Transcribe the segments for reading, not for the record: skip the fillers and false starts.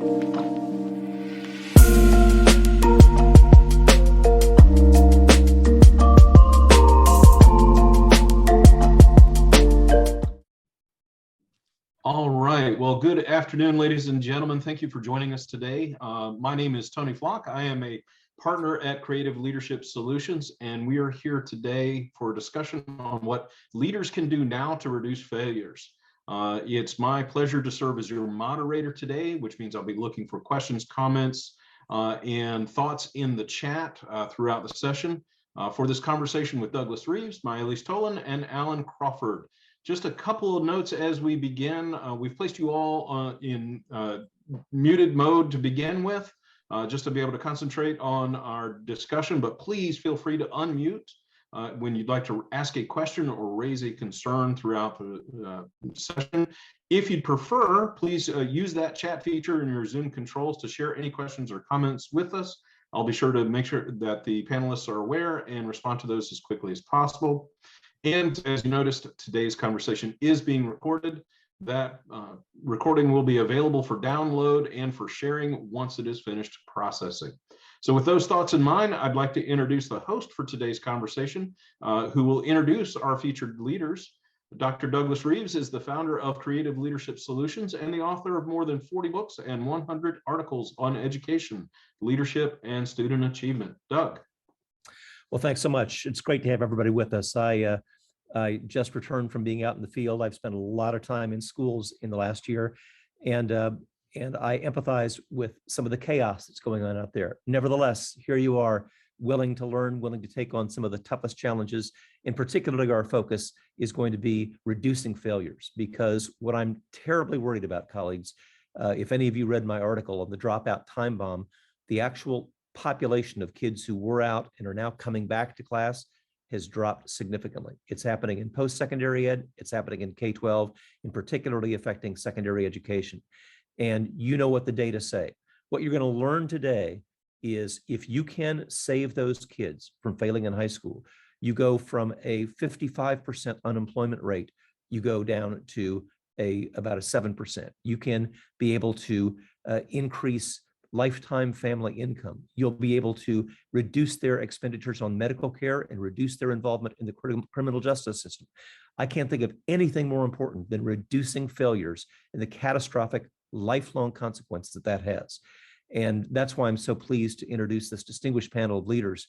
All right. Well, good afternoon, ladies and gentlemen. Thank you for joining us today. My name is Tony Flock. I am a partner at Creative Leadership Solutions, and we are here today for a discussion on what leaders can do now to reduce failures. It's my pleasure to serve as your moderator today, which means I'll be looking for questions, comments, and thoughts in the chat throughout the session for this conversation with Douglas Reeves, Majalise Tolan, and Alan Crawford. Just a couple of notes as we begin. We've placed you all in muted mode to begin with, just to be able to concentrate on our discussion, but please feel free to unmute when you'd like to ask a question or raise a concern throughout the session. If you'd prefer, please use that chat feature in your Zoom controls to share any questions or comments with us. I'll be sure to make sure that the panelists are aware and respond to those as quickly as possible. And as you noticed, today's conversation is being recorded. That recording will be available for download and for sharing once it is finished processing. So with those thoughts in mind, I'd like to introduce the host for today's conversation, who will introduce our featured leaders. Dr. Douglas Reeves is the founder of Creative Leadership Solutions and the author of more than 40 books and 100 articles on education, leadership, and student achievement. Doug. Well, thanks so much. It's great to have everybody with us. I just returned from being out in the field. I've spent a lot of time in schools in the last year, and I empathize with some of the chaos that's going on out there. Nevertheless, here you are, willing to learn, willing to take on some of the toughest challenges. In particular, our focus is going to be reducing failures, because what I'm terribly worried about, colleagues, if any of you read my article on the dropout time bomb, the actual population of kids who were out and are now coming back to class has dropped significantly. It's happening in post-secondary ed, it's happening in K-12, and particularly affecting secondary education. And you know what the data say. What you're going to learn today is if you can save those kids from failing in high school, you go from a 55% unemployment rate, you go down to about a 7%. You can be able to increase lifetime family income. You'll be able to reduce their expenditures on medical care and reduce their involvement in the criminal justice system. I can't think of anything more important than reducing failures and the catastrophic lifelong consequence that that has. And that's why I'm so pleased to introduce this distinguished panel of leaders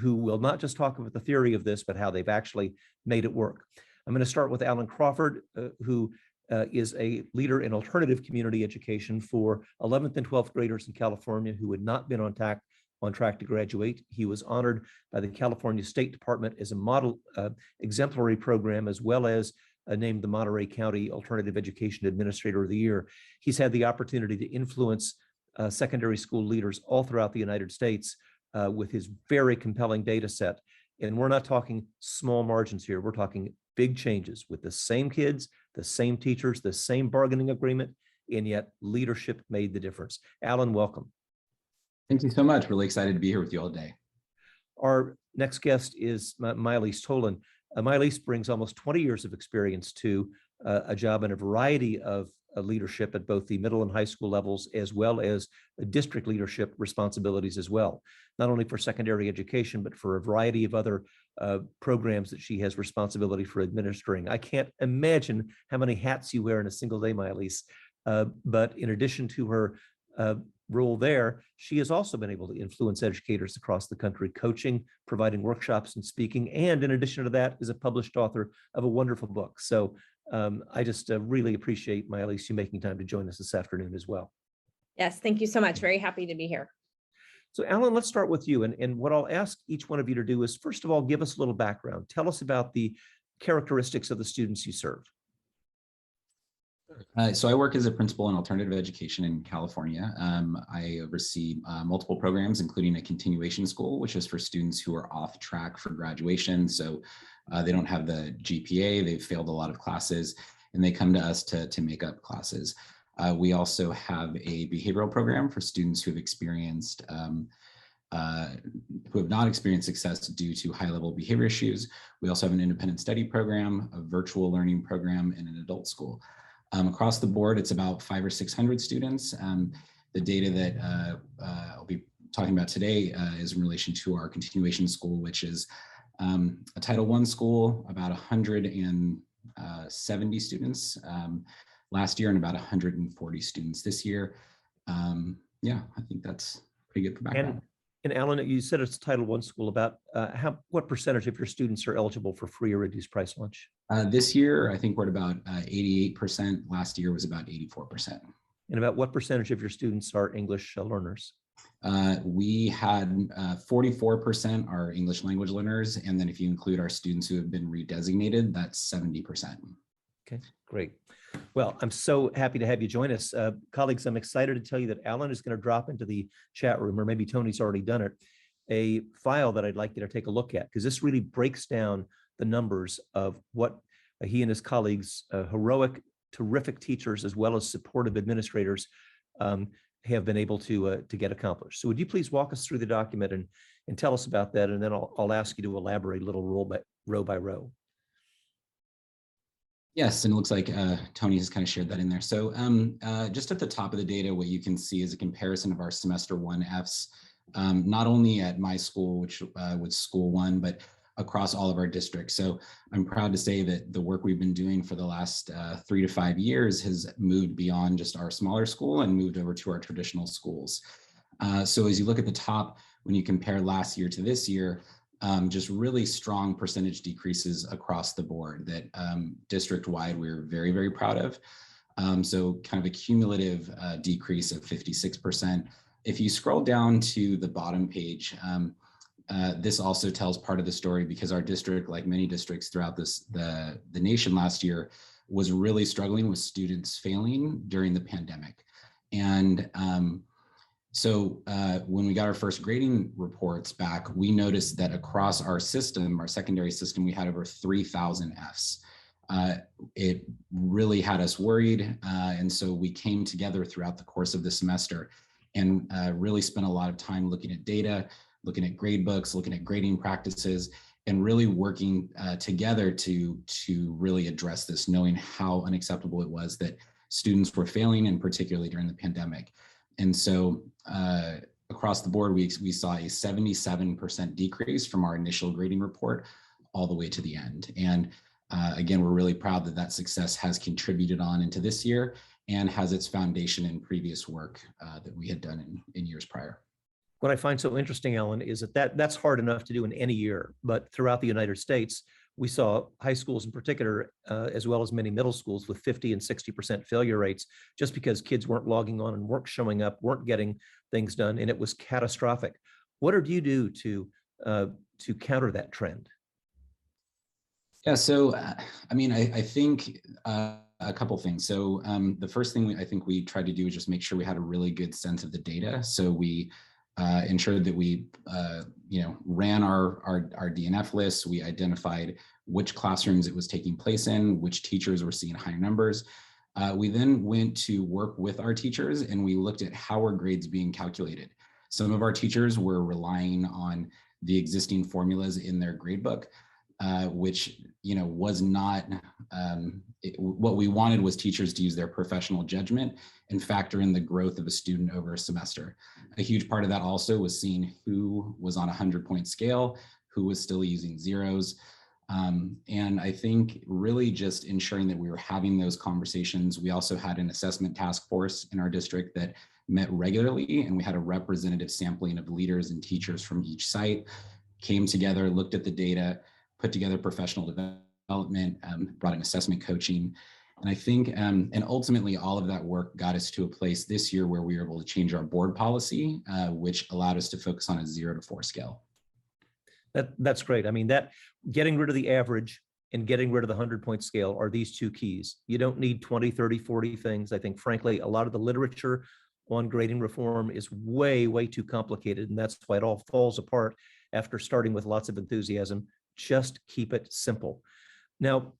who will not just talk about the theory of this, but how they've actually made it work. I'm going to start with Alan Crawford, who is a leader in alternative community education for 11th and 12th graders in California who had not been on track to graduate. He was honored by the California State Department as a model exemplary program, as well as named the Monterey County Alternative Education Administrator of the Year. He's had the opportunity to influence secondary school leaders all throughout the United States with his very compelling data set. And we're not talking small margins here. We're talking big changes with the same kids, the same teachers, the same bargaining agreement, and yet leadership made the difference. Alan, welcome. Thank you so much. Really excited to be here with you all day. Our next guest is Majalise Tolan. Majalise brings almost 20 years of experience to a job in a variety of leadership at both the middle and high school levels, as well as district leadership responsibilities as well, not only for secondary education, but for a variety of other programs that she has responsibility for administering. I can't imagine how many hats you wear in a single day, Majalise, but in addition to her role there, she has also been able to influence educators across the country, coaching, providing workshops and speaking, and in addition to that is a published author of a wonderful book. So I just really appreciate, Majalise, you making time to join us this afternoon as well. Yes, thank you so much. Very happy to be here. So Alan, let's start with you. And what I'll ask each one of you to do is, first of all, give us a little background. Tell us about the characteristics of the students you serve. So I work as a principal in alternative education in California. I oversee multiple programs, including a continuation school, which is for students who are off track for graduation. So they don't have the GPA, they've failed a lot of classes, and they come to us to make up classes. We also have a behavioral program for students who have experienced who have not experienced success due to high-level behavior issues. We also have an independent study program, a virtual learning program, and an adult school. Across the board, it's about 500 or 600 students. The data that I'll be talking about today is in relation to our continuation school, which is a Title I school, about 170 students last year and about 140 students this year. Yeah, I think that's pretty good for background. And Alan, you said it's a Title I school. About what percentage of your students are eligible for free or reduced price lunch? This year, I think we're at about 88%. Last year was about 84%. And about what percentage of your students are English learners? We had 44% are English language learners. And then if you include our students who have been redesignated, that's 70%. Okay, great. Well, I'm so happy to have you join us. Colleagues, I'm excited to tell you that Alan is going to drop into the chat room, or maybe Tony's already done it, a file that I'd like you to take a look at, because this really breaks down the numbers of what he and his colleagues, heroic, terrific teachers, as well as supportive administrators, have been able to get accomplished. So would you please walk us through the document and tell us about that, and then I'll ask you to elaborate a little row by row. Yes, and it looks like Tony has kind of shared that in there. So just at the top of the data, what you can see is a comparison of our semester 1 Fs, not only at my school, which was school 1, but across all of our districts. So I'm proud to say that the work we've been doing for the last 3 to 5 years has moved beyond just our smaller school and moved over to our traditional schools. So as you look at the top, when you compare last year to this year, just really strong percentage decreases across the board that district-wide we're very, very proud of. So kind of a cumulative decrease of 56%. If you scroll down to the bottom page, this also tells part of the story, because our district, like many districts throughout the nation last year, was really struggling with students failing during the pandemic. And so when we got our first grading reports back, we noticed that across our system, our secondary system, we had over 3,000 Fs. It really had us worried. And so we came together throughout the course of the semester and really spent a lot of time looking at data, looking at grade books, looking at grading practices, and really working together to really address this, knowing how unacceptable it was that students were failing, and particularly during the pandemic. And so across the board, we saw a 77% decrease from our initial grading report all the way to the end. And again, we're really proud that that success has contributed on into this year and has its foundation in previous work that we had done in years prior. What I find so interesting, Alan, is that's hard enough to do in any year, but throughout the United States, we saw high schools in particular, as well as many middle schools, with 50 and 60% failure rates, just because kids weren't logging on and weren't showing up, weren't getting things done, and it was catastrophic. What did you do to counter that trend? Yeah, so I mean, I think a couple things. So the first thing I think we tried to do is just make sure we had a really good sense of the data. So we ensured that we ran our DNF lists. We identified which classrooms it was taking place in, which teachers were seeing higher numbers. We then went to work with our teachers, and we looked at how were grades being calculated. Some of our teachers were relying on the existing formulas in their grade book, which was not what we wanted. Was teachers to use their professional judgment and factor in the growth of a student over a semester. A huge part of that also was seeing who was on a 100-point scale, who was still using zeros. And I think really just ensuring that we were having those conversations. We also had an assessment task force in our district that met regularly, and we had a representative sampling of leaders and teachers from each site, came together, looked at the data, put together professional development, brought in assessment coaching. And I think, and ultimately all of that work got us to a place this year where we were able to change our board policy, which allowed us to focus on a 0 to 4 scale. That's great. I mean, that getting rid of the average and getting rid of the 100-point scale are these two keys. You don't need 20, 30, 40 things. I think, frankly, a lot of the literature on grading reform is way, way too complicated. And that's why it all falls apart after starting with lots of enthusiasm. Just keep it simple. Now,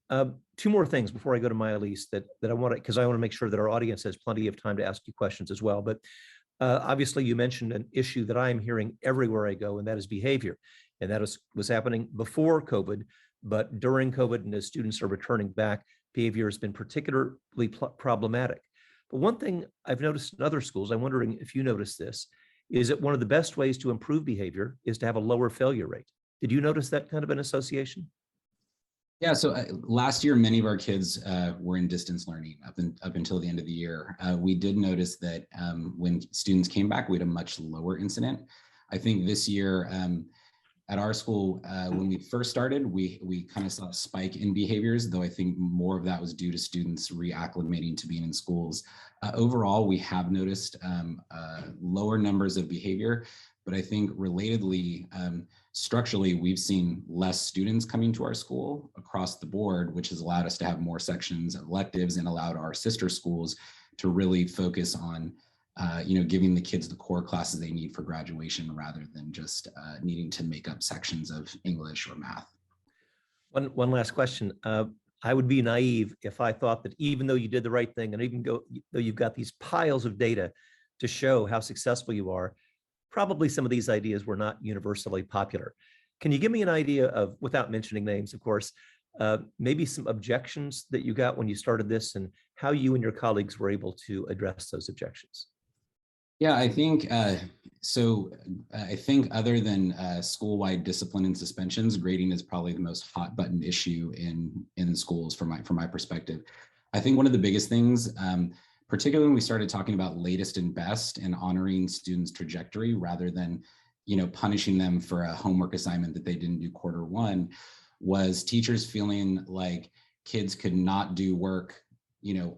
two more things before I go to Majalise that I want to, because I want to make sure that our audience has plenty of time to ask you questions as well. But obviously, you mentioned an issue that I'm hearing everywhere I go, and that is behavior. And that was happening before COVID, but during COVID, and as students are returning back, behavior has been particularly problematic. But one thing I've noticed in other schools, I'm wondering if you notice this, is that one of the best ways to improve behavior is to have a lower failure rate. Did you notice that kind of an association? Yeah, so last year, many of our kids were in distance learning up until the end of the year. We did notice that when students came back, we had a much lower incident. I think this year at our school, when we first started, we kind of saw a spike in behaviors, though I think more of that was due to students reacclimating to being in schools. Overall, we have noticed lower numbers of behavior, but I think relatedly, structurally, we've seen less students coming to our school across the board, which has allowed us to have more sections of electives and allowed our sister schools to really focus on giving the kids the core classes they need for graduation rather than just needing to make up sections of English or math. One last question. I would be naive if I thought that even though you did the right thing and even though you've got these piles of data to show how successful you are, probably some of these ideas were not universally popular. Can you give me an idea of, without mentioning names, of course, maybe some objections that you got when you started this and how you and your colleagues were able to address those objections? Yeah, I think so. I think other than school-wide discipline and suspensions, grading is probably the most hot-button issue in schools from my perspective. I think one of the biggest things, particularly when we started talking about latest and best and honoring students' trajectory rather than, punishing them for a homework assignment that they didn't do quarter one, was teachers feeling like kids could not do work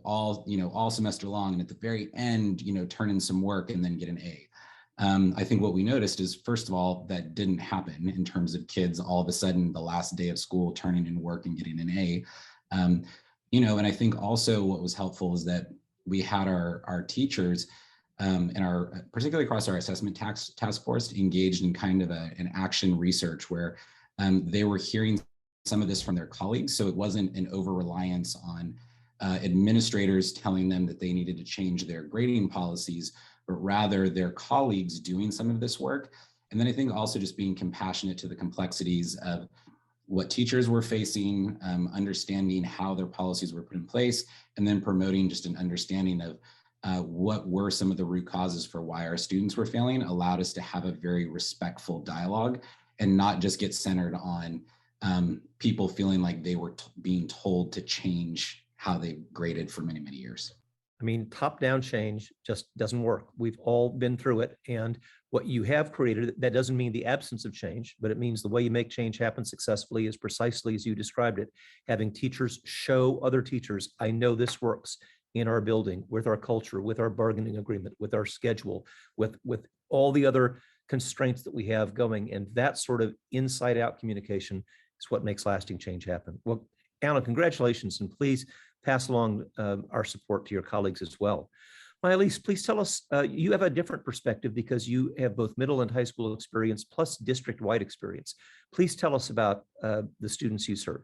all semester long, and at the very end, turn in some work and then get an A. I think what we noticed is, first of all, that didn't happen in terms of kids all of a sudden the last day of school turning in work and getting an A. And I think also what was helpful is that we had our teachers and particularly across our assessment task force engaged in kind of an action research where they were hearing some of this from their colleagues. So it wasn't an over-reliance on administrators telling them that they needed to change their grading policies, but rather their colleagues doing some of this work. And then I think also just being compassionate to the complexities of what teachers were facing, understanding how their policies were put in place, and then promoting just an understanding of what were some of the root causes for why our students were failing, allowed us to have a very respectful dialogue and not just get centered on people feeling like they were being told to change how they've graded for many, many years. I mean, top-down change just doesn't work. We've all been through it. And what you have created, that doesn't mean the absence of change, but it means the way you make change happen successfully is precisely as you described it. Having teachers show other teachers, I know this works in our building, with our culture, with our bargaining agreement, with our schedule, with all the other constraints that we have going. And that sort of inside-out communication is what makes lasting change happen. Well, Alan, congratulations, and please pass along our support to your colleagues as well. Majalise, please tell us, you have a different perspective because you have both middle and high school experience plus district-wide experience. Please tell us about the students you serve.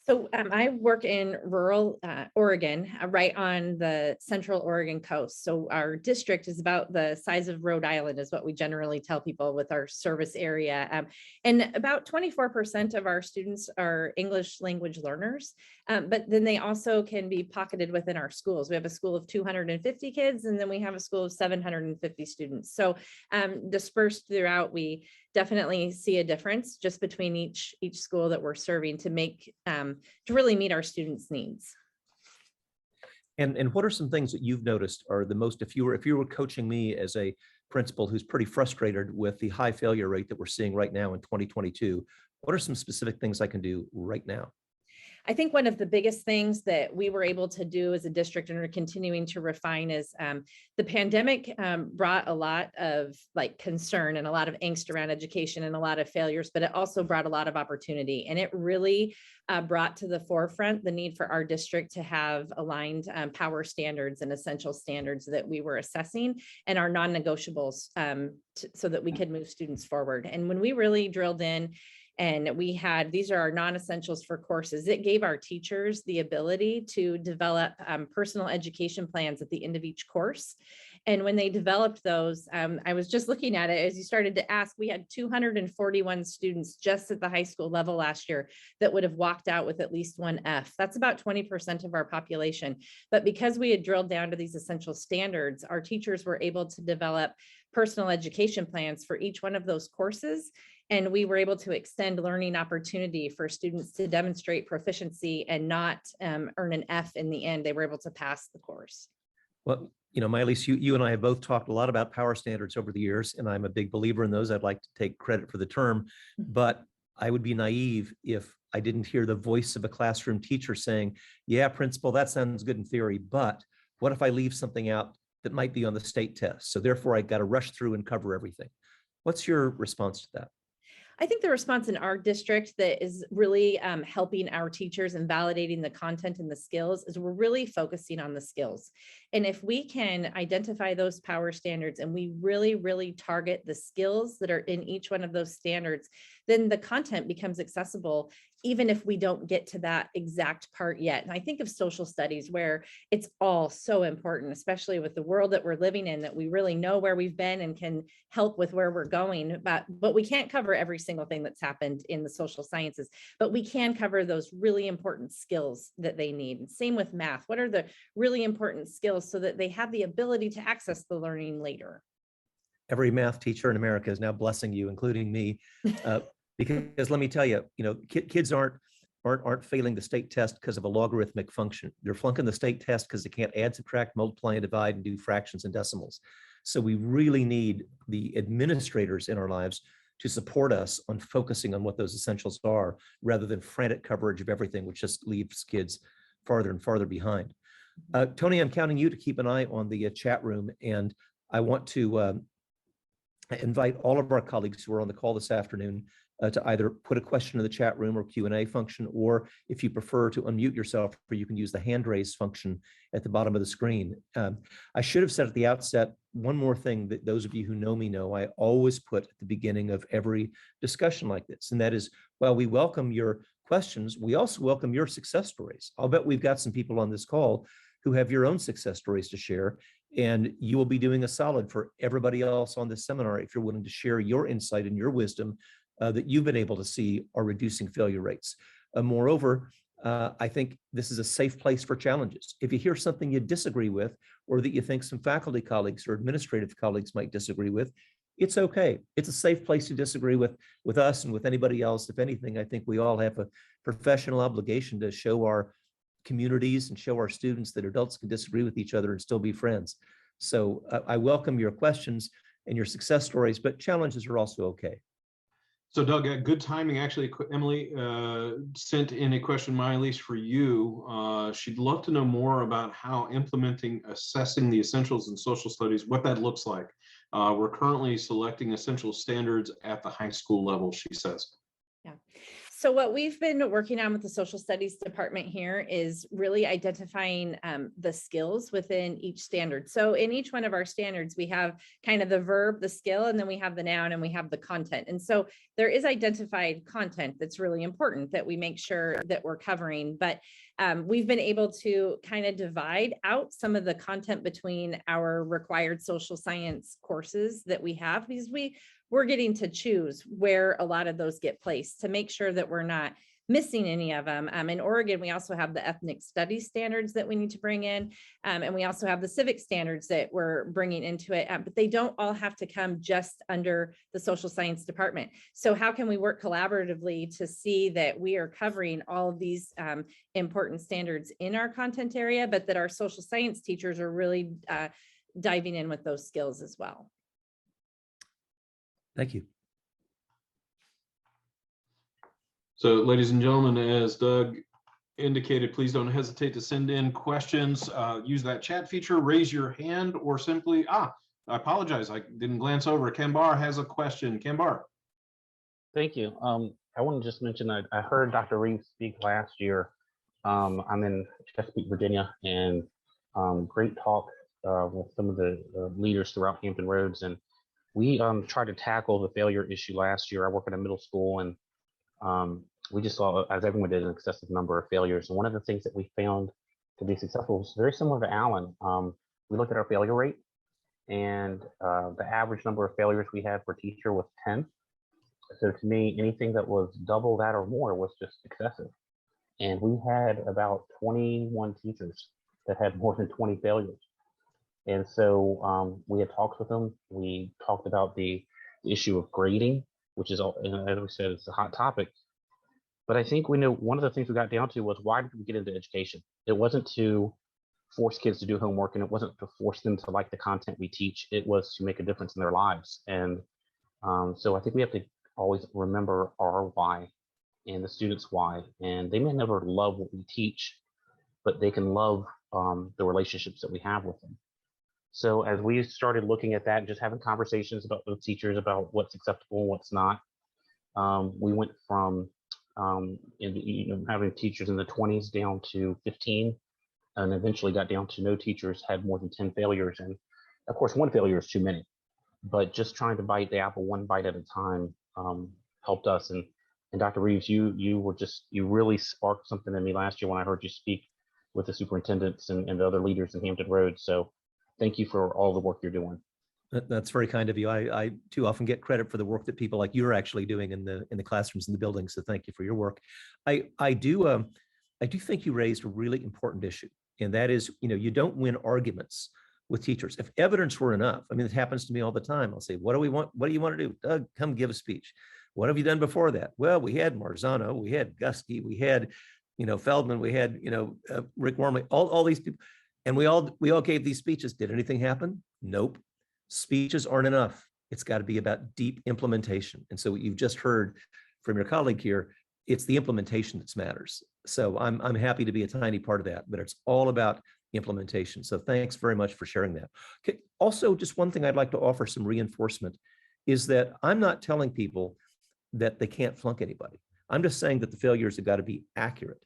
So I work in rural Oregon, right on the central Oregon coast. So our district is about the size of Rhode Island is what we generally tell people with our service area. And about 24% of our students are English language learners, but then they also can be pocketed within our schools. We have a school of 250 kids, and then we have a school of 750 students. So dispersed throughout, we definitely see a difference just between each school that we're serving to make to really meet our students' needs. And what are some things that you've noticed are the most, if you were coaching me as a principal who's pretty frustrated with the high failure rate that we're seeing right now in 2022, what are some specific things I can do right now? I think one of the biggest things that we were able to do as a district and are continuing to refine is the pandemic brought a lot of concern and a lot of angst around education and a lot of failures, but it also brought a lot of opportunity. And it really brought to the forefront the need for our district to have aligned power standards and essential standards that we were assessing and our non-negotiables so that we could move students forward. And when we really drilled in, and we had, these are our non-essentials for courses. It gave our teachers the ability to develop personal education plans at the end of each course. And when they developed those, I was just looking at it as you started to ask, we had 241 students just at the high school level last year that would have walked out with at least one F. That's about 20% of our population. But because we had drilled down to these essential standards, our teachers were able to develop personal education plans for each one of those courses. And we were able to extend learning opportunity for students to demonstrate proficiency and not earn an F in the end. They were able to pass the course. Well, Majalise, you and I have both talked a lot about power standards over the years, and I'm a big believer in those. I'd like to take credit for the term, but I would be naive if I didn't hear the voice of a classroom teacher saying, yeah, principal, that sounds good in theory, but what if I leave something out that might be on the state test? So therefore, I got to rush through and cover everything. What's your response to that? I think the response in our district that is really helping our teachers and validating the content and the skills is we're really focusing on the skills. And if we can identify those power standards and we really, really target the skills that are in each one of those standards, then the content becomes accessible, even if we don't get to that exact part yet. And I think of social studies where it's all so important, especially with the world that we're living in, that we really know where we've been and can help with where we're going. But we can't cover every single thing that's happened in the social sciences, but we can cover those really important skills that they need. And same with math. What are the really important skills so that they have the ability to access the learning later? Every math teacher in America is now blessing you, including me. Because let me tell you, kids aren't failing the state test because of a logarithmic function. They're flunking the state test because they can't add, subtract, multiply, and divide and do fractions and decimals. So we really need the administrators in our lives to support us on focusing on what those essentials are, rather than frantic coverage of everything, which just leaves kids farther and farther behind. Tony, I'm counting you to keep an eye on the chat room, and I want to invite all of our colleagues who are on the call this afternoon to either put a question in the chat room or Q&A function, or if you prefer to unmute yourself, or you can use the hand raise function at the bottom of the screen. I should have said at the outset, one more thing that those of you who know me know, I always put at the beginning of every discussion like this, and that is, while we welcome your questions, we also welcome your success stories. I'll bet we've got some people on this call who have your own success stories to share, and you will be doing a solid for everybody else on this seminar if you're willing to share your insight and your wisdom that you've been able to see are reducing failure rates. Moreover, I think this is a safe place for challenges. If you hear something you disagree with, or that you think some faculty colleagues or administrative colleagues might disagree with, it's okay. It's a safe place to disagree with us and with anybody else. If anything, I think we all have a professional obligation to show our communities and show our students that adults can disagree with each other and still be friends. So I welcome your questions and your success stories, but challenges are also okay. So Doug, good timing. Actually, Emily sent in a question, Majalise, for you. She'd love to know more about how implementing assessing the essentials in social studies, what that looks like. We're currently selecting essential standards at the high school level, she says. Yeah. So what we've been working on with the social studies department here is really identifying the skills within each standard. So in each one of our standards, we have kind of the verb, the skill, and then we have the noun and we have the content. And so there is identified content that's really important that we make sure that we're covering. But we've been able to kind of divide out some of the content between our required social science courses that we have, because we're getting to choose where a lot of those get placed to make sure that we're not missing any of them. In Oregon, we also have the ethnic studies standards that we need to bring in. And we also have the civic standards that we're bringing into it, but they don't all have to come just under the social science department. So how can we work collaboratively to see that we are covering all of these important standards in our content area, but that our social science teachers are really diving in with those skills as well? Thank you. So ladies and gentlemen, as Doug indicated, please don't hesitate to send in questions. Use that chat feature, raise your hand, or simply, I apologize, I didn't glance over. Kambar has a question. Kambar. Thank you. I want to just mention that I heard Dr. Reeves speak last year. I'm in Chesapeake, Virginia, and great talk with some of the leaders throughout Hampton Roads. And we tried to tackle the failure issue last year. I work at a middle school, and we just saw, as everyone did, an excessive number of failures. And one of the things that we found to be successful was very similar to Alan. We looked at our failure rate, and the average number of failures we had per teacher was 10. So to me, anything that was double that or more was just excessive. And we had about 21 teachers that had more than 20 failures. And so we had talks with them. We talked about the issue of grading, which is, as we said, it's a hot topic. But I think we know one of the things we got down to was, why did we get into education? It wasn't to force kids to do homework, and it wasn't to force them to like the content we teach. It was to make a difference in their lives. And so I think we have to always remember our why and the students' why. And they may never love what we teach, but they can love the relationships that we have with them. So as we started looking at that and just having conversations about with teachers about what's acceptable and what's not, we went from having teachers in the 20s down to 15, and eventually got down to no teachers had more than 10 failures. And of course, one failure is too many, but just trying to bite the apple one bite at a time helped us. And Dr. Reeves, you really sparked something in me last year when I heard you speak with the superintendents and the other leaders in Hampton Roads. So thank you for all the work you're doing. That's very kind of you. I too often get credit for the work that people like you're actually doing in the classrooms and the buildings. So thank you for your work. I do think you raised a really important issue, and that is, you don't win arguments with teachers. If evidence were enough, I mean, it happens to me all the time. I'll say, what do we want? What do you want to do? Doug, come give a speech. What have you done before that? Well, we had Marzano, we had Gusky, we had, Feldman, we had, Rick Wormley, all these people. And we all gave these speeches. Did anything happen? Nope. Speeches aren't enough. It's got to be about deep implementation. And so what you've just heard from your colleague here, it's the implementation that matters. So I'm happy to be a tiny part of that, but it's all about implementation. So thanks very much for sharing that. Okay. Also, just one thing I'd like to offer some reinforcement is that I'm not telling people that they can't flunk anybody. I'm just saying that the failures have got to be accurate.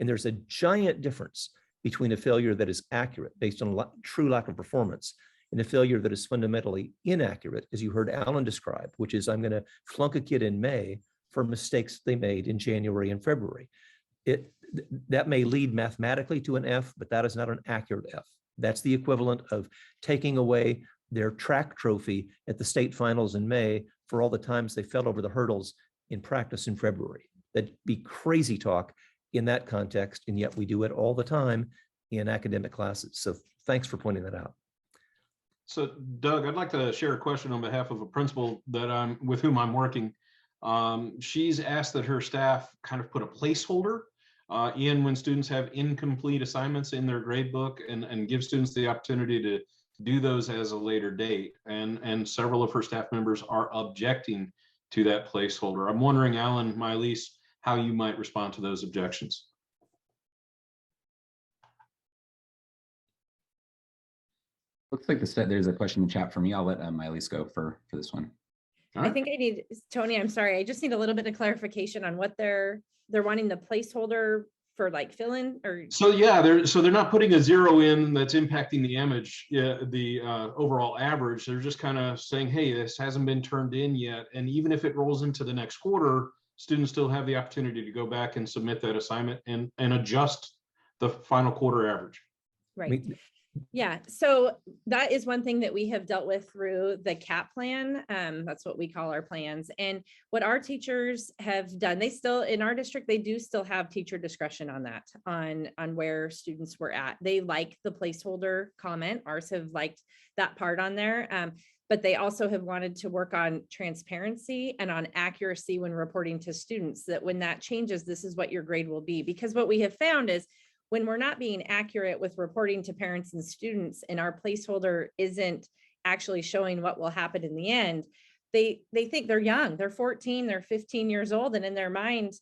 And there's a giant difference between a failure that is accurate based on true lack of performance and a failure that is fundamentally inaccurate, as you heard Alan describe, which is, I'm going to flunk a kid in May for mistakes they made in January and February. That may lead mathematically to an F, but that is not an accurate F. That's the equivalent of taking away their track trophy at the state finals in May for all the times they fell over the hurdles in practice in February. That'd be crazy talk in that context, and yet we do it all the time in academic classes. So thanks for pointing that out. So Doug, I'd like to share a question on behalf of a principal that with whom I'm working. She's asked that her staff kind of put a placeholder in when students have incomplete assignments in their grade book, and give students the opportunity to do those as a later date. And several of her staff members are objecting to that placeholder. I'm wondering, Alan, Majalise, how you might respond to those objections. Looks like there's a question in the chat for me. I'll let Majalise go for this one. All right. I think I need, Tony, I'm sorry. I just need a little bit of clarification on what they're wanting the placeholder for, like fill in or. So yeah, they're not putting a zero in that's impacting the image, the overall average. They're just kind of saying, hey, this hasn't been turned in yet. And even if it rolls into the next quarter, students still have the opportunity to go back and submit that assignment and adjust the final quarter average. Right. Yeah, so that is one thing that we have dealt with through the CAP plan. That's what we call our plans. And what our teachers have done, they still, in our district, they do still have teacher discretion on that, on where students were at. They like the placeholder comment. Ours have liked that part on there. But they also have wanted to work on transparency and on accuracy when reporting to students, that when that changes, this is what your grade will be. Because what we have found is, when we're not being accurate with reporting to parents and students, and our placeholder isn't actually showing what will happen in the end, they think they're young, they're 14, they're 15 years old, and in their mind,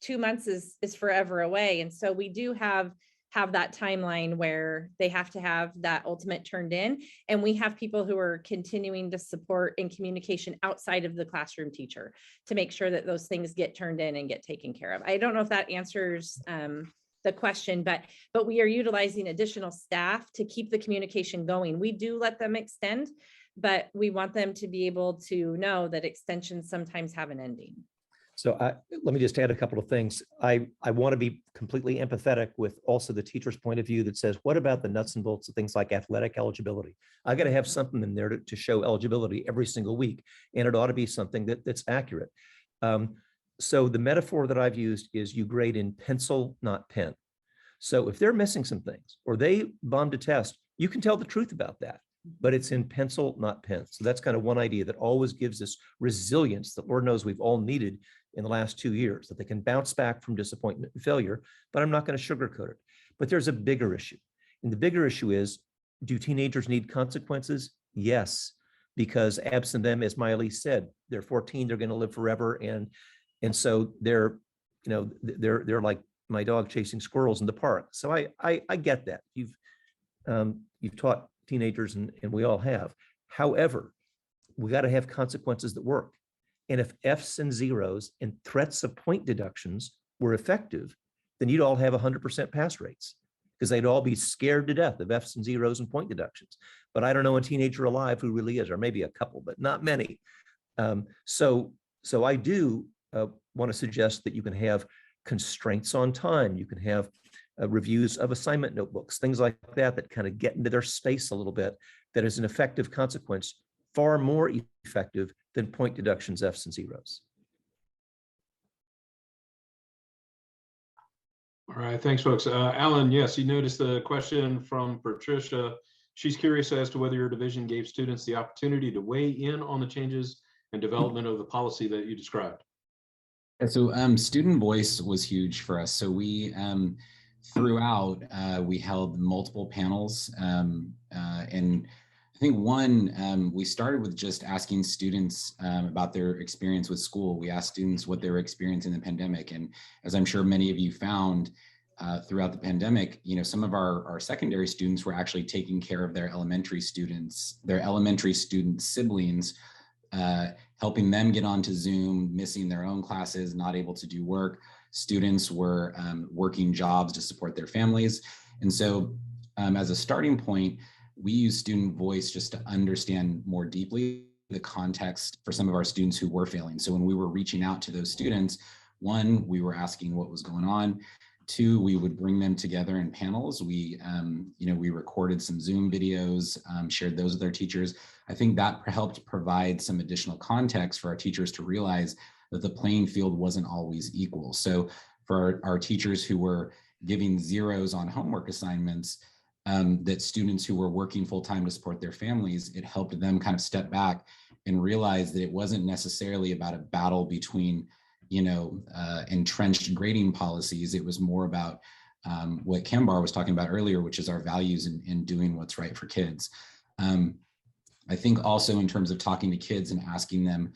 2 months is forever away. And so we do have that timeline where they have to have that ultimate turned in. And we have people who are continuing to support in communication outside of the classroom teacher to make sure that those things get turned in and get taken care of. I don't know if that answers the question, but we are utilizing additional staff to keep the communication going. We do let them extend, but we want them to be able to know that extensions sometimes have an ending. So let me just add a couple of things. I want to be completely empathetic with also the teacher's point of view that says, what about the nuts and bolts of things like athletic eligibility? I got to have something in there to show eligibility every single week, and it ought to be something that's accurate. So the metaphor that I've used is you grade in pencil, not pen. So if they're missing some things or they bombed a test, you can tell the truth about that, but it's in pencil, not pen. So that's kind of one idea that always gives us resilience that Lord knows we've all needed in the last 2 years, that they can bounce back from disappointment and failure, but I'm not going to sugarcoat it. But there's a bigger issue. And the bigger issue is, do teenagers need consequences? Yes, because absent them, as Majalise said, they're 14, they're going to live forever. And so they're like my dog chasing squirrels in the park. So I get that. You've taught teenagers and we all have. However, we got to have consequences that work. And if F's and zeros and threats of point deductions were effective, then you'd all have 100% pass rates because they'd all be scared to death of F's and zeros and point deductions. But I don't know a teenager alive who really is, or maybe a couple, but not many. So I do want to suggest that you can have constraints on time. You can have reviews of assignment notebooks, things like that kind of get into their space a little bit. That is an effective consequence, far more effective than point deductions, F's and zeros. All right, thanks, folks. Alan, yes, you noticed the question from Patricia. She's curious as to whether your division gave students the opportunity to weigh in on the changes and development of the policy that you described. And so student voice was huge for us. So we, throughout, we held multiple panels. And I think one, we started with just asking students about their experience with school. We asked students what they were experiencing in the pandemic. And as I'm sure many of you found throughout the pandemic, some of our secondary students were actually taking care of their elementary students, their elementary student siblings, helping them get onto Zoom, missing their own classes, not able to do work. Students were working jobs to support their families. And so as a starting point, we use student voice just to understand more deeply the context for some of our students who were failing. So when we were reaching out to those students, one, we were asking what was going on. Two, we would bring them together in panels. We recorded some Zoom videos, shared those with our teachers. I think that helped provide some additional context for our teachers to realize that the playing field wasn't always equal. So for our teachers who were giving zeros on homework assignments, that students who were working full-time to support their families, it helped them kind of step back and realize that it wasn't necessarily about a battle between, entrenched grading policies. It was more about what Kambar was talking about earlier, which is our values in doing what's right for kids. I think also in terms of talking to kids and asking them,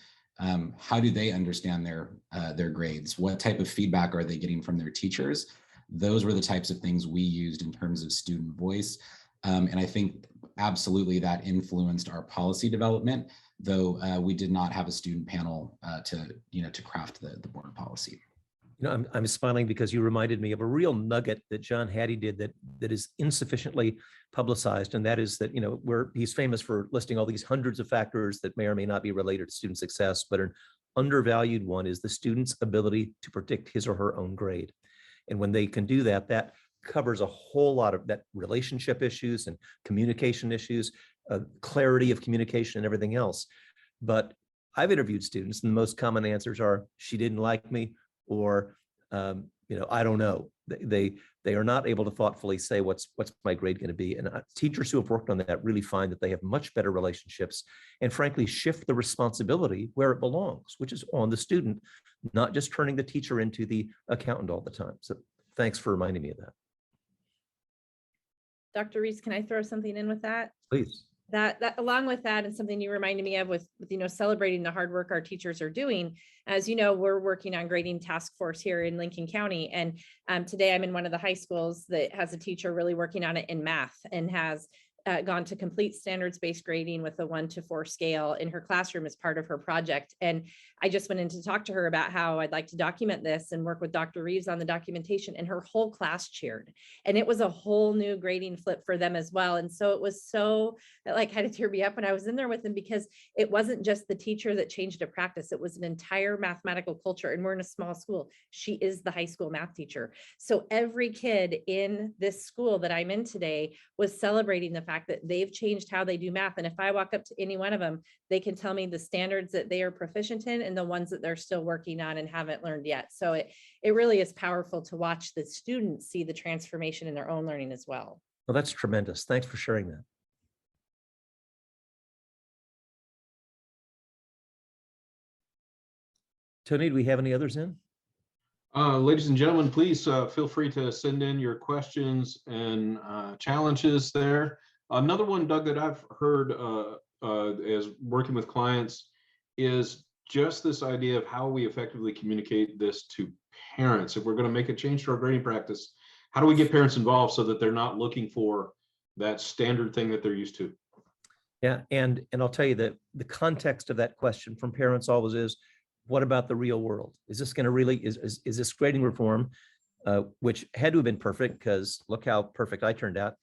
how do they understand their grades? What type of feedback are they getting from their teachers? Those were the types of things we used in terms of student voice. And I think absolutely that influenced our policy development, though we did not have a student panel to craft the board policy. I'm smiling because you reminded me of a real nugget that John Hattie did that is insufficiently publicized. And that is that, he's famous for listing all these hundreds of factors that may or may not be related to student success, but an undervalued one is the student's ability to predict his or her own grade. And when they can do that, that covers a whole lot of that relationship issues and communication issues, clarity of communication and everything else. But I've interviewed students and the most common answers are, she didn't like me, or, I don't know. They are not able to thoughtfully say what's my grade going to be. And teachers who have worked on that really find that they have much better relationships and frankly shift the responsibility where it belongs, which is on the student, not just turning the teacher into the accountant all the time. So thanks for reminding me of that. Dr. Reeves, can I throw something in with that? Please. That along with that, and something you reminded me of with celebrating the hard work our teachers are doing. As you know, we're working on grading task force here in Lincoln County, and today I'm in one of the high schools that has a teacher really working on it in math and has gone to complete standards-based grading with a 1 to 4 scale in her classroom as part of her project. And I just went in to talk to her about how I'd like to document this and work with Dr. Reeves on the documentation, and her whole class cheered. And it was a whole new grading flip for them as well. And so it was so, like, had to tear me up when I was in there with them, because it wasn't just the teacher that changed a practice. It was an entire mathematical culture. And we're in a small school. She is the high school math teacher. So every kid in this school that I'm in today was celebrating the fact that they've changed how they do math. And if I walk up to any one of them, they can tell me the standards that they are proficient in and the ones that they're still working on and haven't learned yet. So it really is powerful to watch the students see the transformation in their own learning as well. Well, that's tremendous. Thanks for sharing that. Tony, do we have any others in? Ladies and gentlemen, please feel free to send in your questions and challenges there. Another one, Doug, that I've heard as working with clients is just this idea of how we effectively communicate this to parents. If we're going to make a change to our grading practice, how do we get parents involved so that they're not looking for that standard thing that they're used to? Yeah, and I'll tell you that the context of that question from parents always is, what about the real world? Is this going to really, is this grading reform, which had to have been perfect, because look how perfect I turned out,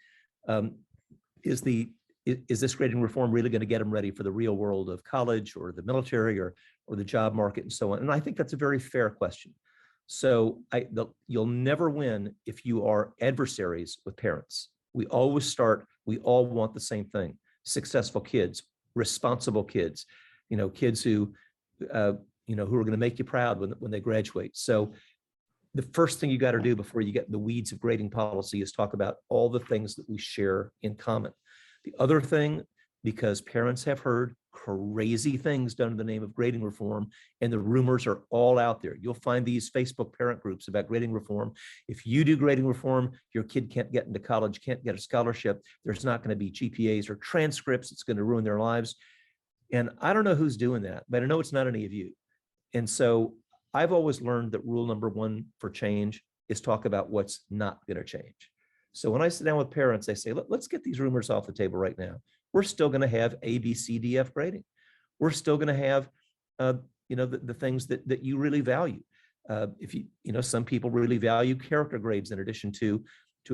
is this grading reform really going to get them ready for the real world of college or the military or the job market and so on? And I think that's a very fair question. So you'll never win if you are adversaries with parents. We always start, we all want the same thing: successful kids, responsible kids, kids who, who are going to make you proud when they graduate. So the first thing you got to do before you get in the weeds of grading policy is talk about all the things that we share in common. The other thing, because parents have heard crazy things done in the name of grading reform, and the rumors are all out there. You'll find these Facebook parent groups about grading reform. If you do grading reform, your kid can't get into college, can't get a scholarship. There's not going to be GPAs or transcripts. It's going to ruin their lives. And I don't know who's doing that, but I know it's not any of you. And so I've always learned that rule number one for change is talk about what's not going to change. So when I sit down with parents, I say, let's get these rumors off the table right now. We're still going to have A, B, C, D, F grading. We're still going to have, the things that you really value. Some people really value character grades in addition to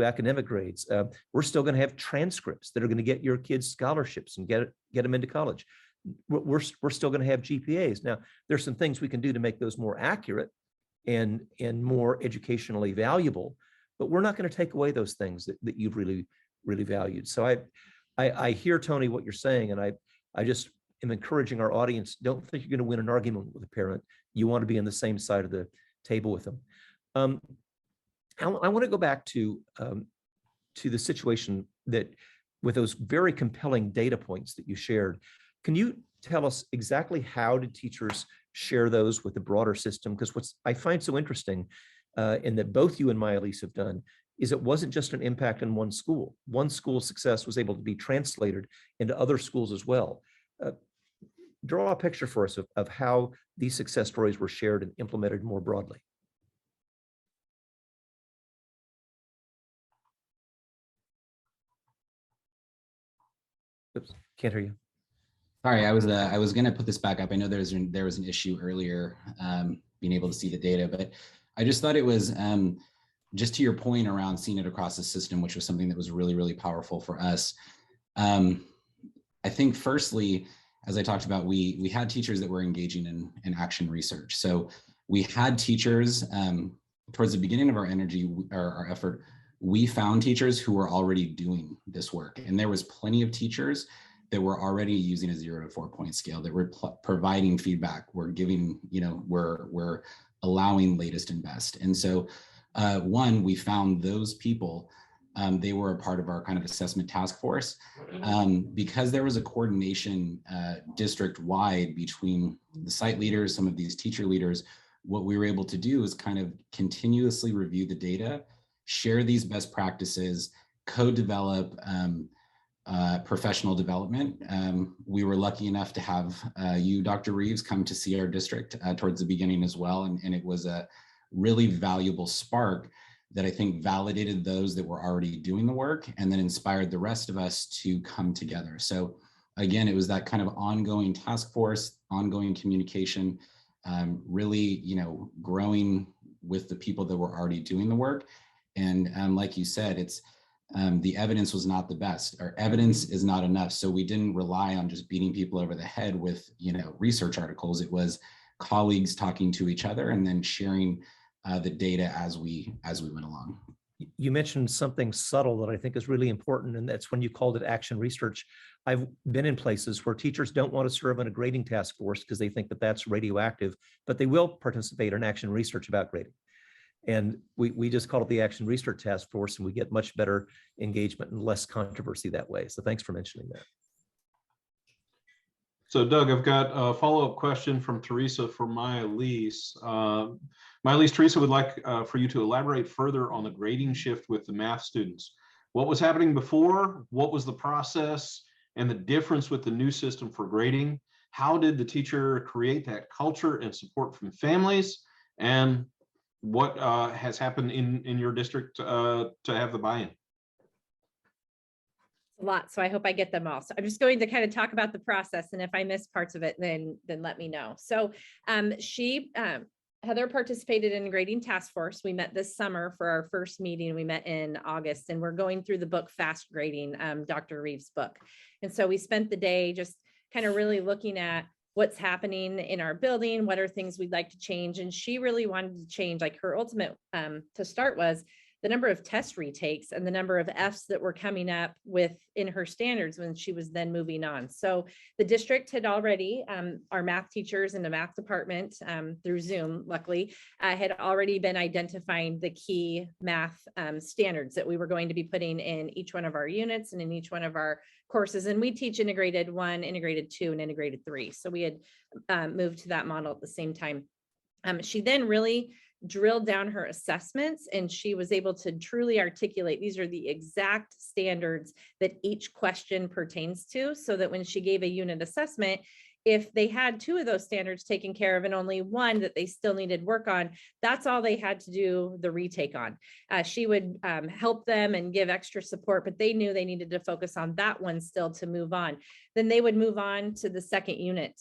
academic grades. We're still going to have transcripts that are going to get your kids scholarships and get them into college. We're still going to have GPAs. Now, there's some things we can do to make those more accurate and more educationally valuable, but we're not going to take away those things that you've really, really valued. So I hear, Tony, what you're saying, and I just am encouraging our audience, don't think you're going to win an argument with a parent. You want to be on the same side of the table with them. I want to go back to the situation that with those very compelling data points that you shared. Can you tell us exactly how did teachers share those with the broader system? Because what I find so interesting, and that both you and Majalise have done, is it wasn't just an impact on one school. One school's success was able to be translated into other schools as well. Draw a picture for us of how these success stories were shared and implemented more broadly. Oops, can't hear you. Sorry, I was going to put this back up. I know there was an issue earlier being able to see the data, but I just thought it was just to your point around seeing it across the system, which was something that was really, really powerful for us. I think firstly, as I talked about, we had teachers that were engaging in action research. So we had teachers towards the beginning of our effort, we found teachers who were already doing this work. And there was plenty of teachers that were already using a 0 to 4 point scale, that were providing feedback, we're giving, we're allowing latest and best. And so we found those people, they were a part of our kind of assessment task force, because there was a coordination district-wide between the site leaders, some of these teacher leaders. What we were able to do is kind of continuously review the data, share these best practices, co-develop professional development. We were lucky enough to have you, Dr. Reeves, come to see our district towards the beginning as well. And it was a really valuable spark that I think validated those that were already doing the work and then inspired the rest of us to come together. So again, it was that kind of ongoing task force, ongoing communication, really, growing with the people that were already doing the work. And like you said, it's the evidence was not the best. Our evidence is not enough. So we didn't rely on just beating people over the head with, research articles. It was colleagues talking to each other and then sharing the data as we went along. You mentioned something subtle that I think is really important, and that's when you called it action research. I've been in places where teachers don't want to serve on a grading task force because they think that that's radioactive, but they will participate in action research about grading. And we just call it the Action Research Task Force, and we get much better engagement and less controversy that way. So thanks for mentioning that. So Doug, I've got a follow-up question from Teresa for Majalise. Majalise, Teresa would like for you to elaborate further on the grading shift with the math students. What was happening before? What was the process and the difference with the new system for grading? How did the teacher create that culture and support from families? And what has happened in your district to have the buy-in? A lot, so I hope I get them all. So I'm just going to kind of talk about the process, and if I miss parts of it, then let me know. So Heather participated in a grading task force. We met this summer for our first meeting. We met in August, and we're going through the book Fast Grading, Dr. Reeves' book. And so we spent the day just kind of really looking at what's happening in our building, what are things we'd like to change. And she really wanted to change, like her ultimate to start was the number of test retakes and the number of Fs that were coming up with in her standards when she was then moving on. So the district had already, our math teachers in the math department through Zoom, luckily, had already been identifying the key math standards that we were going to be putting in each one of our units and in each one of our courses. And we teach integrated 1, integrated 2, and integrated 3. So we had moved to that model at the same time. She then really drilled down her assessments, and she was able to truly articulate these are the exact standards that each question pertains to, so that when she gave a unit assessment, if they had 2 of those standards taken care of and only 1 that they still needed work on, that's all they had to do the retake on. She would help them and give extra support, but they knew they needed to focus on that one still to move on. Then they would move on to the second unit.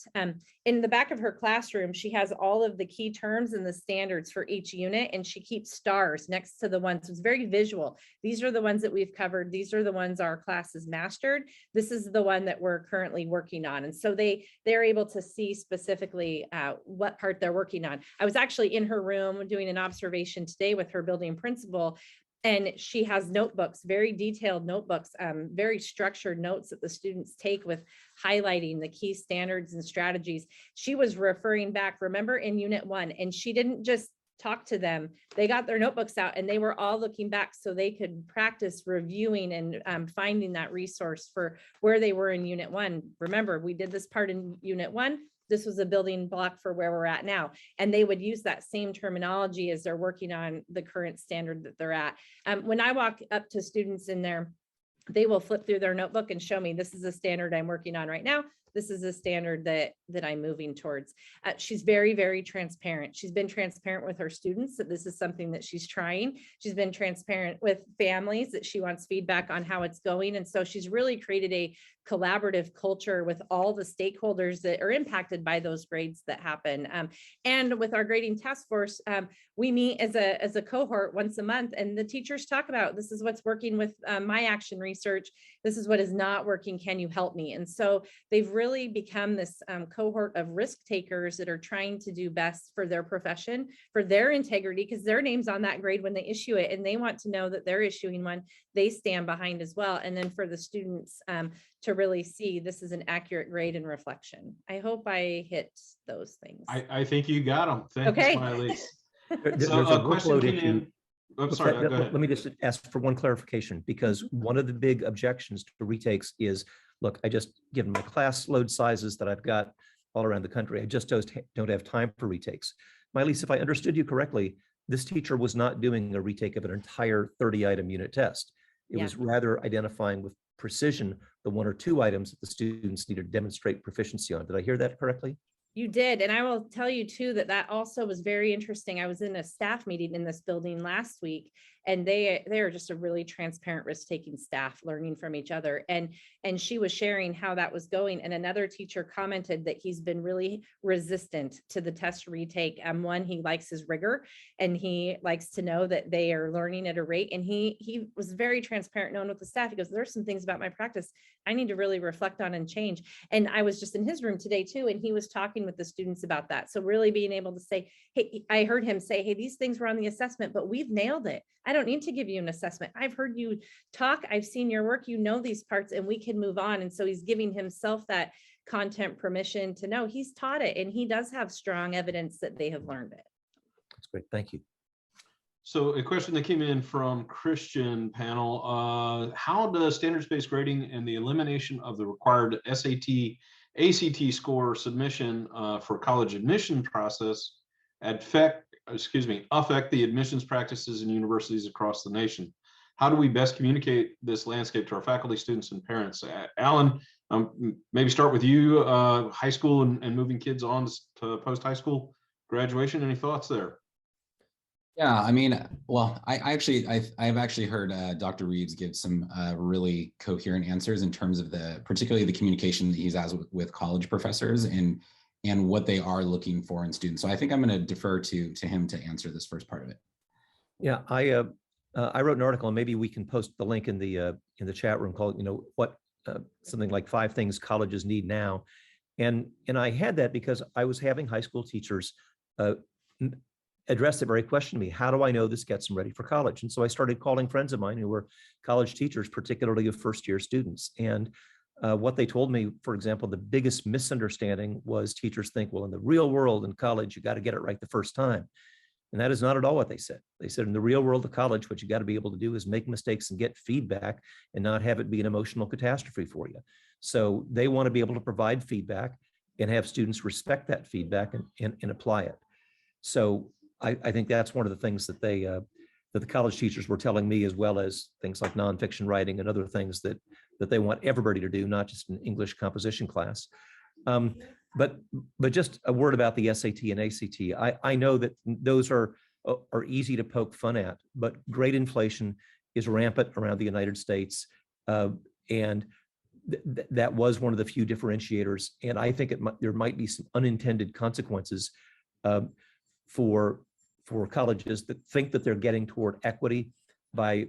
In the back of her classroom, she has all of the key terms and the standards for each unit, and she keeps stars next to the ones. So it's very visual. These are the ones that we've covered. These are the ones our class has mastered. This is the one that we're currently working on. And so they're able to see specifically what part they're working on. I was actually in her room doing an observation today with her building principal, and she has notebooks, very detailed notebooks, very structured notes that the students take with highlighting the key standards and strategies. She was referring back, remember in Unit 1, and she didn't just talk to them. They got their notebooks out and they were all looking back so they could practice reviewing and finding that resource for where they were in Unit 1. Remember, we did this part in Unit 1. This was a building block for where we're at now. And they would use that same terminology as they're working on the current standard that they're at. When I walk up to students in there, they will flip through their notebook and show me, this is a standard I'm working on right now. This is a standard that I'm moving towards. She's very, very transparent. She's been transparent with her students that this is something that she's trying. She's been transparent with families that she wants feedback on how it's going. And so she's really created a collaborative culture with all the stakeholders that are impacted by those grades that happen. And with our grading task force, we meet as a cohort once a month, and the teachers talk about, this is what's working with my action research. This is what is not working. Can you help me? And so they've really become this cohort of risk takers that are trying to do best for their profession, for their integrity, because their name's on that grade when they issue it, and they want to know that they're issuing one they stand behind as well. And then for the students to really see this is an accurate grade and reflection. I hope I hit those things. I think you got them. Thanks, okay. Majalise. There's So a a question workload came issue. in. Oh, sorry, go ahead. Let me just ask for one clarification, because one of the big objections to retakes is, look, I just, given my class load sizes that I've got all around the country, I just don't have time for retakes. Majalise, if I understood you correctly, this teacher was not doing a retake of an entire 30-item unit test. It was rather identifying with precision the 1 or 2 items that the students need to demonstrate proficiency on. Did I hear that correctly? You did. And I will tell you too, that also was very interesting. I was in a staff meeting in this building last week, And they are just a really transparent, risk-taking staff, learning from each other. And she was sharing how that was going. And another teacher commented that he's been really resistant to the test retake. One, he likes his rigor, and he likes to know that they are learning at a rate. And he was very transparent, knowing with the staff. He goes, there's some things about my practice I need to really reflect on and change. And I was just in his room today too, and he was talking with the students about that. So really being able to say, hey, I heard him say, hey, these things were on the assessment, but we've nailed it. I don't need to give you an assessment. I've heard you talk. I've seen your work. You know these parts, and we can move on. And so he's giving himself that content permission to know he's taught it, and he does have strong evidence that they have learned it. That's great. Thank you. So a question that came in from Christian panel, how does standards-based grading and the elimination of the required SAT, ACT score submission for college admission process affect the admissions practices in universities across the nation? How do we best communicate this landscape to our faculty, students, and parents? Alan, maybe start with you, high school and moving kids on to post-high school graduation. Any thoughts there? Yeah, I mean, well, I've actually heard Dr. Reeves give some really coherent answers in terms of particularly the communication that he's has with college professors and what they are looking for in students. So I think I'm going to defer to him to answer this first part of it. Yeah, I wrote an article, and maybe we can post the link in the chat room called, something like 5 things colleges need now. And I had that because I was having high school teachers address the very question to me: how do I know this gets them ready for college? And so I started calling friends of mine who were college teachers, particularly of first-year students. And what they told me, for example, the biggest misunderstanding was teachers think, well, in the real world in college, you got to get it right the first time. And that is not at all what they said. They said in the real world of college, what you got to be able to do is make mistakes and get feedback and not have it be an emotional catastrophe for you. So they want to be able to provide feedback and have students respect that feedback and apply it. So I think that's one of the things that that the college teachers were telling me, as well as things like nonfiction writing and other things that they want everybody to do, not just an English composition class. But just a word about the SAT and ACT. I know that those are easy to poke fun at, but grade inflation is rampant around the United States, and that was one of the few differentiators. And I think there might be some unintended consequences for colleges that think that they're getting toward equity by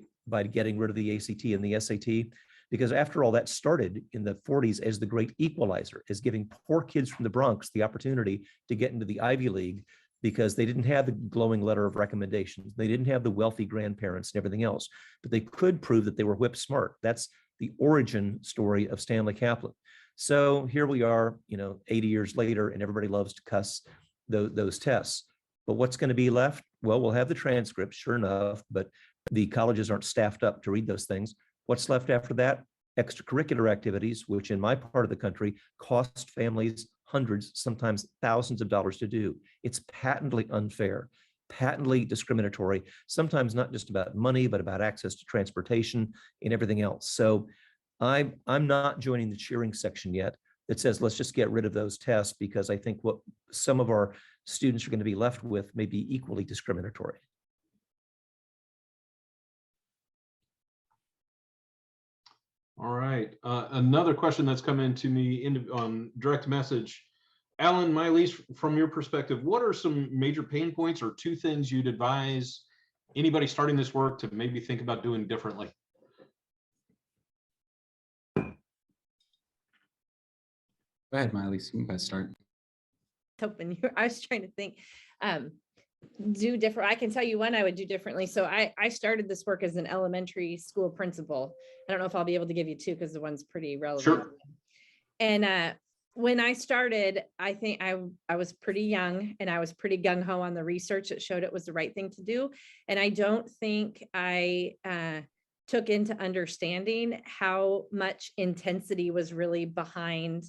getting rid of the ACT and the SAT. Because after all, that started in the 40s as the great equalizer, as giving poor kids from the Bronx the opportunity to get into the Ivy League because they didn't have the glowing letter of recommendations. They didn't have the wealthy grandparents and everything else, but they could prove that they were whip smart. That's the origin story of Stanley Kaplan. So here we are, 80 years later, and everybody loves to cuss those tests. But what's going to be left? Well, we'll have the transcripts, sure enough, but the colleges aren't staffed up to read those things. What's left after that? Extracurricular activities, which in my part of the country cost families hundreds, sometimes thousands of dollars to do. It's patently unfair, patently discriminatory, sometimes not just about money, but about access to transportation and everything else. So I'm not joining the cheering section yet that says, let's just get rid of those tests, because I think what some of our students are going to be left with may be equally discriminatory. All right. Another question that's come in to me on direct message. Alan, Majalise, from your perspective, what are some major pain points or 2 things you'd advise anybody starting this work to maybe think about doing differently? Go ahead, Majalise, you guys start. I was trying to think, do different. I can tell you one I would do differently. So I started this work as an elementary school principal. I don't know if I'll be able to give you 2 because the one's pretty relevant. Sure. And when I started, I think I was pretty young, and I was pretty gung-ho on the research that showed it was the right thing to do. And I don't think I took into understanding how much intensity was really behind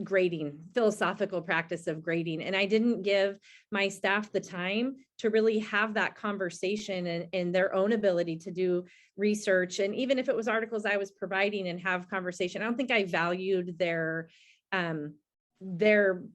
grading, philosophical practice of grading. And I didn't give my staff the time to really have that conversation and their own ability to do research. And even if it was articles I was providing and have conversation, I don't think I valued their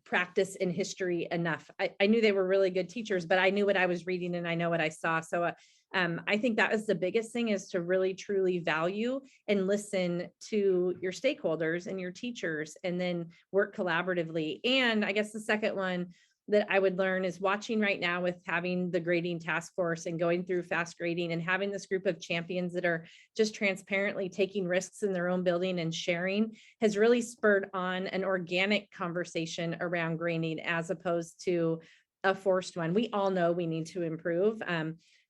practice in history enough. I knew they were really good teachers, but I knew what I was reading and I know what I saw. So I think that is the biggest thing, is to really truly value and listen to your stakeholders and your teachers, and then work collaboratively. And I guess the second one that I would learn is watching right now with having the grading task force and going through fast grading and having this group of champions that are just transparently taking risks in their own building and sharing, has really spurred on an organic conversation around grading as opposed to a forced one. We all know we need to improve.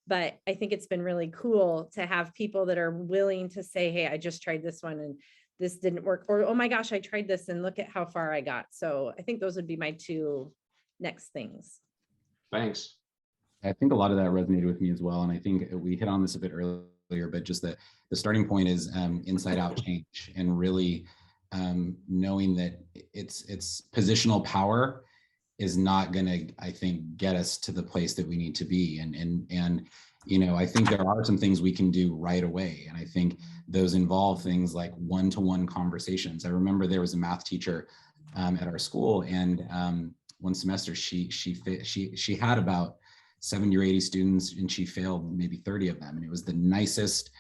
But I think it's been really cool to have people that are willing to say, hey, I just tried this one and this didn't work, or, oh my gosh, I tried this and look at how far I got. So I think those would be my two next things. Thanks. I think a lot of that resonated with me as well. And I think we hit on this a bit earlier, but just the starting point is inside out change, and really knowing that it's positional power is not going to, I think, get us to the place that we need to be. And you know, I think there are some things we can do right away. And I think those involve things like one-to-one conversations. I remember there was a math teacher at our school, and one semester she had about 70 or 80 students, and she failed maybe 30 of them. And it was the nicest,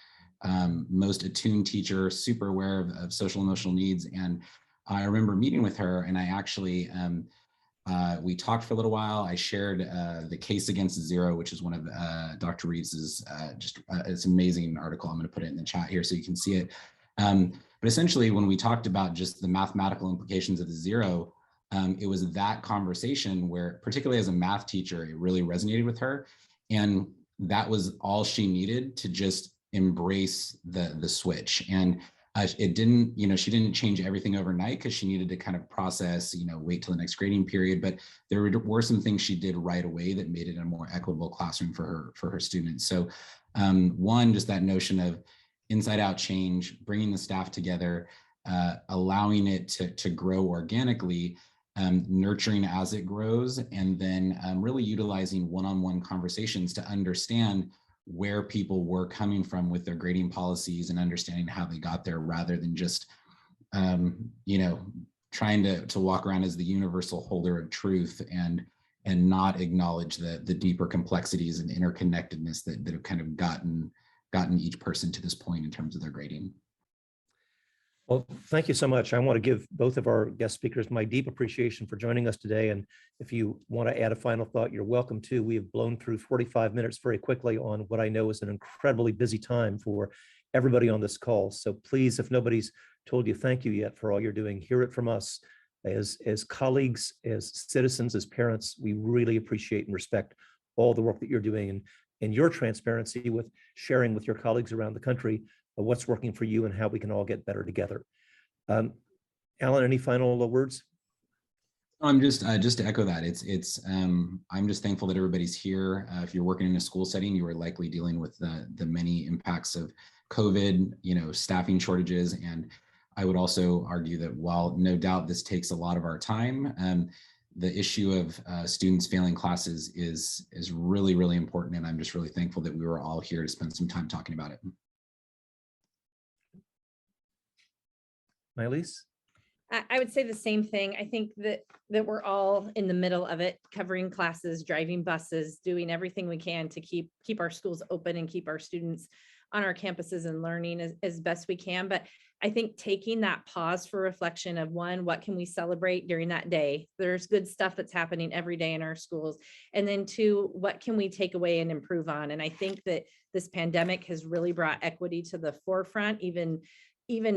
most attuned teacher, super aware of social emotional needs. And I remember meeting with her, and I actually, we talked for a little while. I shared the Case Against Zero, which is one of Dr. Reeves's, it's an amazing article. I'm going to put it in the chat here so you can see it. But essentially, when we talked about just the mathematical implications of the zero, it was that conversation where, particularly as a math teacher, it really resonated with her. And that was all she needed to just embrace the switch. And it didn't, you know, she didn't change everything overnight because she needed to kind of process, you know, wait till the next grading period. But there were some things she did right away that made it a more equitable classroom for her students. So one, just that notion of inside out change, bringing the staff together, allowing it to grow organically, nurturing as it grows, and then really utilizing one-on-one conversations to understand where people were coming from with their grading policies and understanding how they got there, rather than just, you know, trying to walk around as the universal holder of truth and not acknowledge the deeper complexities and interconnectedness that have kind of gotten each person to this point in terms of their grading. Well, thank you so much. I want to give both of our guest speakers my deep appreciation for joining us today. And if you want to add a final thought, you're welcome to. We have blown through 45 minutes very quickly on what I know is an incredibly busy time for everybody on this call. So please, if nobody's told you thank you yet for all you're doing, hear it from us. As colleagues, as citizens, as parents, we really appreciate and respect all the work that you're doing, and your transparency with sharing with your colleagues around the country what's working for you and how we can all get better together. Alan, any final words? I'm just to echo that. I'm just thankful that everybody's here. If you're working in a school setting, you are likely dealing with the many impacts of COVID, you know, staffing shortages. And I would also argue that while no doubt this takes a lot of our time, the issue of students failing classes is really, really important. And I'm just really thankful that we were all here to spend some time talking about it. Majalise? I would say the same thing. I think that we're all in the middle of it, covering classes, driving buses, doing everything we can to keep our schools open and keep our students on our campuses and learning as best we can. But I think taking that pause for reflection of, one, what can we celebrate during that day? There's good stuff that's happening every day in our schools. And then two, what can we take away and improve on? And I think that this pandemic has really brought equity to the forefront, even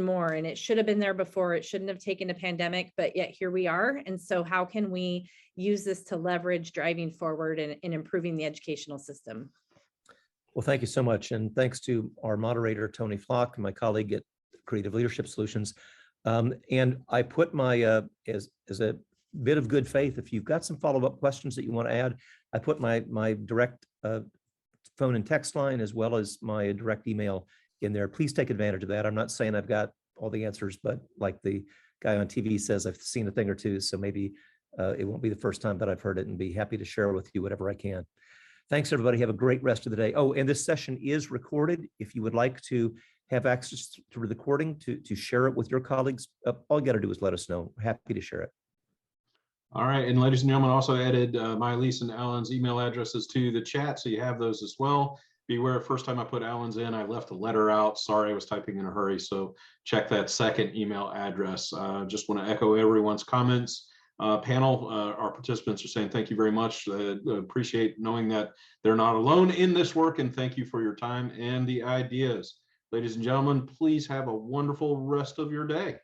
more. And it should have been there before. It shouldn't have taken a pandemic, but yet here we are. And so how can we use this to leverage driving forward and improving the educational system? Well, thank you so much. And thanks to our moderator, Tony Flock, my colleague at Creative Leadership Solutions. And I put my, as a bit of good faith, if you've got some follow-up questions that you want to add, I put my direct phone and text line as well as my direct email in there. Please take advantage of that. I'm not saying I've got all the answers, but like the guy on TV says, I've seen a thing or two. So maybe it won't be the first time that I've heard it, and be happy to share with you whatever I can. Thanks, everybody. Have a great rest of the day. Oh, and this session is recorded. If you would like to have access to the recording to share it with your colleagues, all you got to do is let us know. Happy to share it. All right. And ladies and gentlemen, also added Majalise and Alan's email addresses to the chat, so you have those as well. beware, first time I put Alan's in, I left a letter out. Sorry, I was typing in a hurry. So check that second email address. Just want to echo everyone's comments. Panel, our participants are saying thank you very much. Appreciate knowing that they're not alone in this work, and thank you for your time and the ideas. Ladies and gentlemen, please have a wonderful rest of your day.